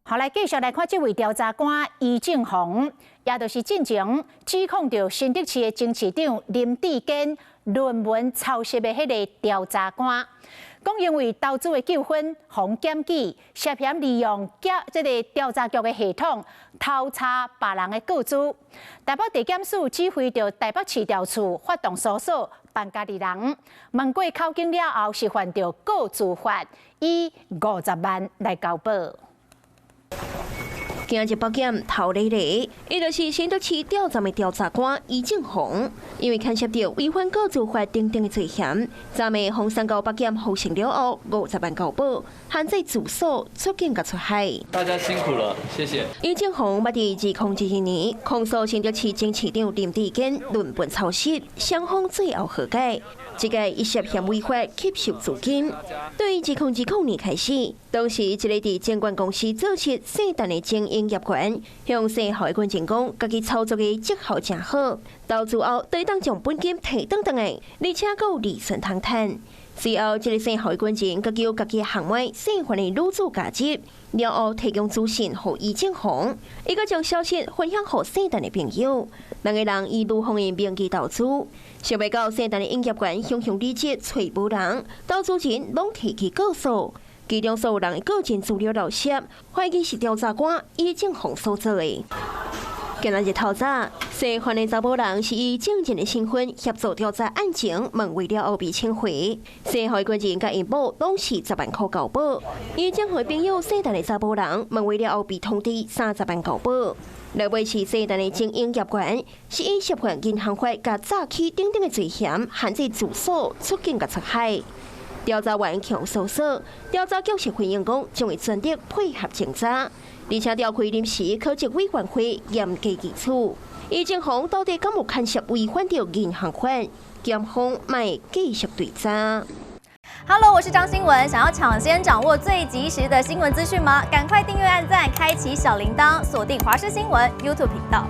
好，来继续来看这位调查官于正宏，也就是进前指控着新竹市的前市长林志坚论文抄袭的迄个调查官，讲因为投资的纠纷，互检举，涉嫌利用这个调查局的系统偷查别人的个资。台北地检署指挥着台北市调处发动搜索，办家己人，问过口供了后，是犯着个资法，以50万来交保。今日北检头里里，伊就是新竹市调查的调查官于正宏，因为牵涉到违反个资法等等的罪嫌，昨暝红山高北检后成了后50万交保，限制住所、出境甲出海。大家辛苦了，谢谢。于正宏捌伫2021年控诉新竹市前市长林志坚论文抄袭，双方最后和解。这个伊涉嫌违法吸收资金。对于2019年开始，当时一个伫监管公司做事姓陈的经营业权，向姓侯的官员讲，家己操作的绩效真好，投资后对当将本金提回来，而且还有利润通趁。随后，这个姓侯的官员佮叫家己的行外姓范的女子加入，然后提供资讯给于正宏，伊佮将消息分享给姓陈的朋友，两个人以女方的名义投资。想袂到姓陈的营业权向利息找无人，投资人拢提起告诉，其中所有人的个人资料漏泄，怀疑是调查官于正宏所做的。今日透早，姓范的查甫人是以证人的身份协助调查案情，问为了后被请回。姓侯的官员甲因某拢是10万块交保。于正宏的朋友姓陈的查甫人问为了后被通知30万交保。另外是姓陈的经营业权，是以涉嫌银行法甲诈欺等等的罪嫌，限制住所、出境甲出海。调查员强搜索，调查局是回应讲，将会全力配合侦查，而且召开临时科技委员会严加基础。于正宏到底敢有牵涉违反到银行法？检方卖继续追查。Hello， 我是张新文。想要抢先掌握最及时的新闻资讯吗？赶快订阅、按赞、开启小铃铛，锁定华视新闻 YouTube 频道。